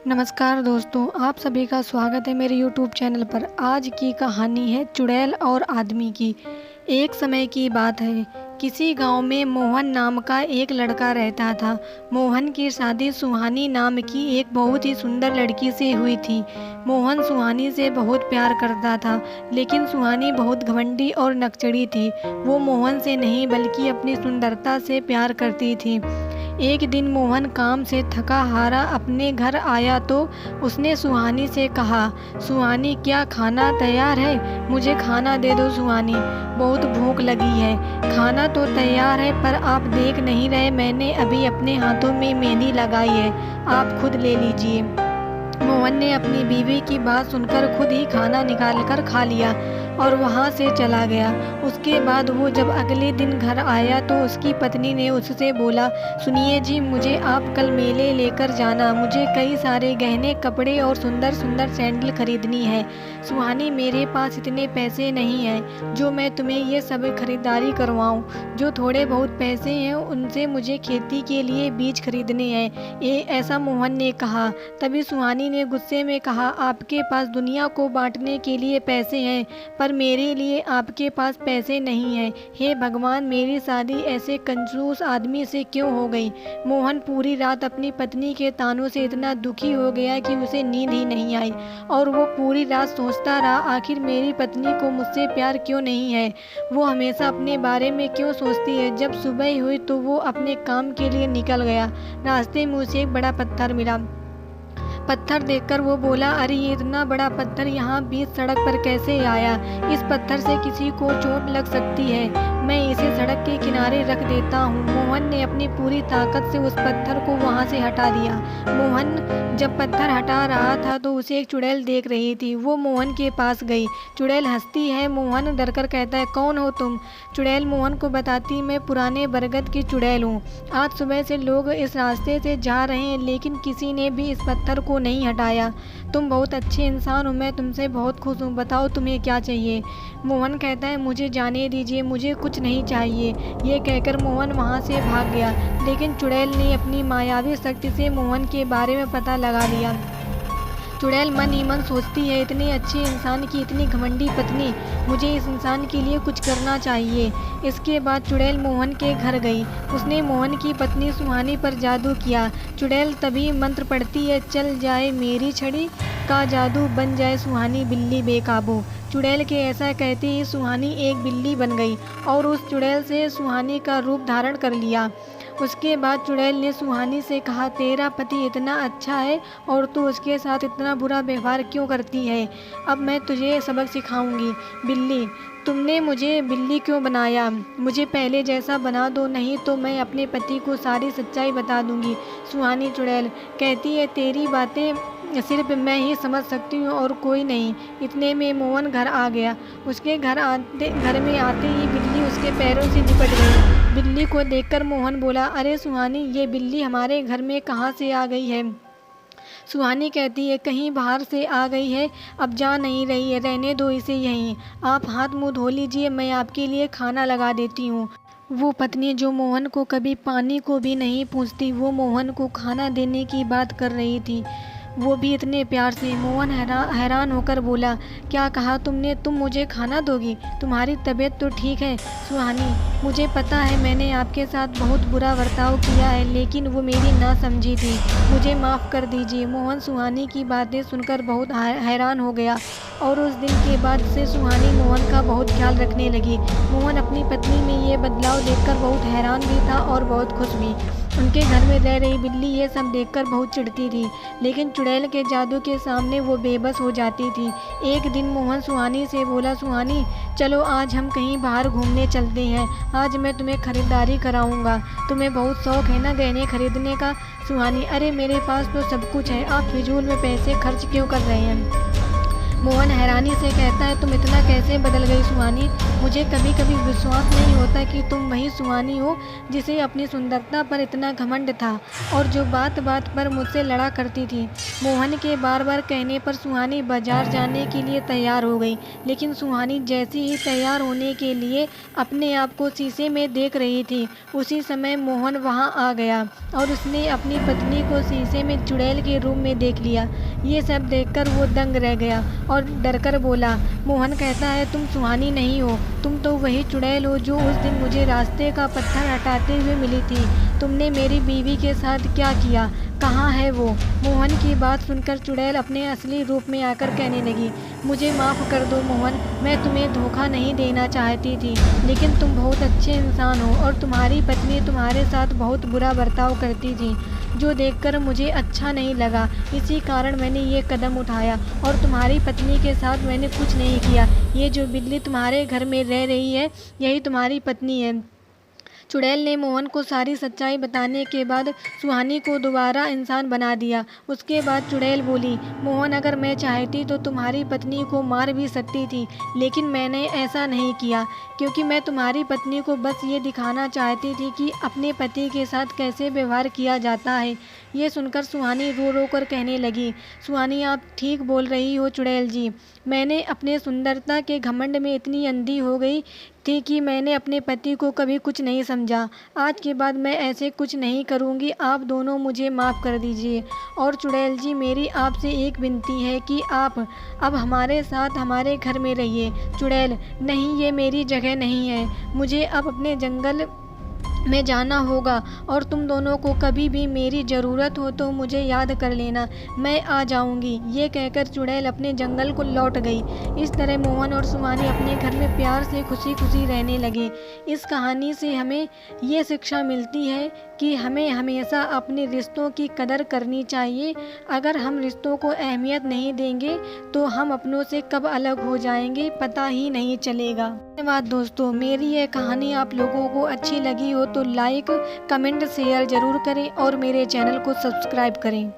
नमस्कार दोस्तों, आप सभी का स्वागत है मेरे YouTube चैनल पर। आज की कहानी है चुड़ैल और आदमी की। एक समय की बात है, किसी गांव में मोहन नाम का एक लड़का रहता था। मोहन की शादी सुहानी नाम की एक बहुत ही सुंदर लड़की से हुई थी। मोहन सुहानी से बहुत प्यार करता था, लेकिन सुहानी बहुत घमंडी और नकचड़ी थी। वो मोहन से नहीं बल्कि अपनी सुंदरता से प्यार करती थी। एक दिन मोहन काम से थका हारा अपने घर आया तो उसने सुहानी से कहा, सुहानी क्या खाना तैयार है? मुझे खाना दे दो सुहानी, बहुत भूख लगी है। खाना तो तैयार है, पर आप देख नहीं रहे, मैंने अभी अपने हाथों में मेहंदी लगाई है, आप खुद ले लीजिए। मोहन ने अपनी बीवी की बात सुनकर खुद ही खाना निकालकर खा लिया और वहाँ से चला गया। उसके बाद वो जब अगले दिन घर आया तो उसकी पत्नी ने उससे बोला, सुनिए जी, मुझे आप कल मेले लेकर जाना, मुझे कई सारे गहने, कपड़े और सुंदर सुंदर सैंडल खरीदनी है। सुहानी, मेरे पास इतने पैसे नहीं हैं जो मैं तुम्हें ये सब खरीदारी करवाऊँ। जो थोड़े बहुत पैसे हैं उनसे मुझे खेती के लिए बीज खरीदने हैं, ये ऐसा मोहन ने कहा। तभी सुहानी ने गुस्से में कहा, आपके पास दुनिया को बांटने के लिए पैसे हैं, पर मेरे लिए आपके पास पैसे नहीं हैं। हे भगवान, मेरी शादी ऐसे कंजूस आदमी से क्यों हो गई? मोहन पूरी रात अपनी पत्नी के तानों से इतना दुखी हो गया कि उसे नींद ही नहीं आई और वो पूरी रात सोचता रहा, आखिर मेरी पत्नी को मुझसे प्यार क्यों नहीं है? वो हमेशा अपने बारे में क्यों सोचती है? जब सुबह हुई तो वो अपने काम के लिए निकल गया। रास्ते में उसे एक बड़ा पत्थर मिला। पत्थर देखकर वो बोला, अरे ये इतना बड़ा पत्थर यहाँ बीच सड़क पर कैसे आया? इस पत्थर से किसी को चोट लग सकती है, मैं इसे सड़क के किनारे रख देता हूँ। मोहन ने अपनी पूरी ताकत से उस पत्थर को वहाँ से हटा दिया। मोहन जब पत्थर हटा रहा था तो उसे एक चुड़ैल देख रही थी। वो मोहन के पास गई। चुड़ैल हंसती है। मोहन डरकर कहता है, कौन हो तुम? चुड़ैल मोहन को बताती, मैं पुराने बरगद की चुड़ैल हूँ। आज सुबह से लोग इस रास्ते से जा रहे हैं, लेकिन किसी ने भी इस पत्थर को नहीं हटाया। तुम बहुत अच्छे इंसान हो, मैं तुमसे बहुत खुश हूँ, बताओ तुम्हें क्या चाहिए? मोहन कहता है, मुझे जाने दीजिए, मुझे कुछ नहीं चाहिए। ये कहकर मोहन वहाँ से भाग गया, लेकिन चुड़ैल ने अपनी मायावी शक्ति से मोहन के बारे में पता लगा लिया। चुड़ैल मन ही मन सोचती है, इतने अच्छे इंसान की इतनी घमंडी पत्नी, मुझे इस इंसान के लिए कुछ करना चाहिए। इसके बाद चुड़ैल मोहन के घर गई। उसने मोहन की पत्नी सुहानी पर जादू किया। चुड़ैल तभी मंत्र पढ़ती है, चल जाए मेरी छड़ी का जादू, बन जाए सुहानी बिल्ली बेकाबू। चुड़ैल के ऐसा कहते ही सुहानी एक बिल्ली बन गई और उस चुड़ैल से सुहानी का रूप धारण कर लिया। उसके बाद चुड़ैल ने सुहानी से कहा, तेरा पति इतना अच्छा है और तू उसके साथ इतना बुरा व्यवहार क्यों करती है? अब मैं तुझे सबक सिखाऊंगी। बिल्ली, तुमने मुझे बिल्ली क्यों बनाया? मुझे पहले जैसा बना दो, नहीं तो मैं अपने पति को सारी सच्चाई बता दूंगी। सुहानी चुड़ैल कहती है, तेरी बातें सिर्फ मैं ही समझ सकती हूँ और कोई नहीं। इतने में मोहन घर आ गया। उसके घर में आते ही बिल्ली उसके पैरों से लिपट गई। बिल्ली को देखकर मोहन बोला, अरे सुहानी, ये बिल्ली हमारे घर में कहाँ से आ गई है? सुहानी कहती है, कहीं बाहर से आ गई है, अब जा नहीं रही है, रहने दो इसे यहीं। आप हाथ मुँह धो लीजिए, मैं आपके लिए खाना लगा देती हूँ। वो पत्नी जो मोहन को कभी पानी को भी नहीं पूछती, वो मोहन को खाना देने की बात कर रही थी, वो भी इतने प्यार से। मोहन हैरान होकर बोला, क्या कहा तुमने? तुम मुझे खाना दोगी? तुम्हारी तबीयत तो ठीक है? सुहानी, मुझे पता है मैंने आपके साथ बहुत बुरा बर्ताव किया है, लेकिन वो मेरी ना समझी थी, मुझे माफ़ कर दीजिए। मोहन सुहानी की बातें सुनकर बहुत हैरान हो गया और उस दिन के बाद से सुहानी मोहन का बहुत ख्याल रखने लगी। मोहन अपनी पत्नी में ये बदलाव देखकर बहुत हैरान भी था और बहुत खुश भी। उनके घर में रह रही बिल्ली ये सब देखकर बहुत चिढ़ती थी, लेकिन चुड़ैल के जादू के सामने वो बेबस हो जाती थी। एक दिन मोहन सुहानी से बोला, सुहानी, चलो आज हम कहीं बाहर घूमने चलते हैं, आज मैं तुम्हें खरीदारी कराऊंगा। तुम्हें बहुत शौक है ना गहने खरीदने का? सुहानी, अरे मेरे पास तो सब कुछ है, आप फिजूल में पैसे खर्च क्यों कर रहे हैं? मोहन हैरानी से कहता है, तुम इतना कैसे बदल गई सुहानी। मुझे कभी कभी विश्वास नहीं होता कि तुम वही सुहानी हो जिसे अपनी सुंदरता पर इतना घमंड था और जो बात बात पर मुझसे लड़ा करती थी। मोहन के बार बार कहने पर सुहानी बाजार जाने के लिए तैयार हो गई, लेकिन सुहानी जैसे ही तैयार होने के लिए अपने आप को शीशे में देख रही थी, उसी समय मोहन वहां आ गया और उसने अपनी पत्नी को शीशे में चुड़ैल के रूप में देख लिया। ये सब देखकर वो दंग रह गया और डरकर बोला। मोहन कहता है, तुम सुहानी नहीं हो, तुम तो वही चुड़ैल हो जो उस दिन मुझे रास्ते का पत्थर हटाते हुए मिली थी। तुमने मेरी बीवी के साथ क्या किया, कहाँ है वो। मोहन की बात सुनकर चुड़ैल अपने असली रूप में आकर कहने लगी, मुझे माफ़ कर दो मोहन, मैं तुम्हें धोखा नहीं देना चाहती थी, लेकिन तुम बहुत अच्छे इंसान हो और तुम्हारी पत्नी तुम्हारे साथ बहुत बुरा बर्ताव करती थी, जो देखकर मुझे अच्छा नहीं लगा। इसी कारण मैंने ये कदम उठाया और तुम्हारी पत्नी के साथ मैंने कुछ नहीं किया। ये जो बिल्ली तुम्हारे घर में रह रही है, यही तुम्हारी पत्नी है। चुड़ैल ने मोहन को सारी सच्चाई बताने के बाद सुहानी को दोबारा इंसान बना दिया। उसके बाद चुड़ैल बोली, मोहन, अगर मैं चाहती तो तुम्हारी पत्नी को मार भी सकती थी, लेकिन मैंने ऐसा नहीं किया, क्योंकि मैं तुम्हारी पत्नी को बस ये दिखाना चाहती थी कि अपने पति के साथ कैसे व्यवहार किया जाता है। ये सुनकर सुहानी रो रो कर कहने लगी, सुहानी, आप ठीक बोल रही हो चुड़ैल जी। मैंने अपने सुंदरता के घमंड में इतनी अंधी हो गई थी कि मैंने अपने पति को कभी कुछ नहीं समझा। आज के बाद मैं ऐसे कुछ नहीं करूँगी। आप दोनों मुझे माफ़ कर दीजिए। और चुड़ैल जी, मेरी आपसे एक विनती है कि आप अब हमारे साथ हमारे घर में रहिए। चुड़ैल, नहीं, ये मेरी जगह नहीं है, मुझे अब अपने जंगल में जाना होगा और तुम दोनों को कभी भी मेरी ज़रूरत हो तो मुझे याद कर लेना, मैं आ जाऊंगी। ये कहकर चुड़ैल अपने जंगल को लौट गई। इस तरह मोहन और सुहानी अपने घर में प्यार से खुशी खुशी रहने लगे। इस कहानी से हमें ये शिक्षा मिलती है कि हमें हमेशा अपने रिश्तों की कदर करनी चाहिए। अगर हम रिश्तों को अहमियत नहीं देंगे तो हम अपनों से कब अलग हो जाएंगे पता ही नहीं चलेगा। धन्यवाद दोस्तों। मेरी यह कहानी आप लोगों को अच्छी लगी हो तो लाइक, कमेंट, शेयर ज़रूर करें और मेरे चैनल को सब्सक्राइब करें।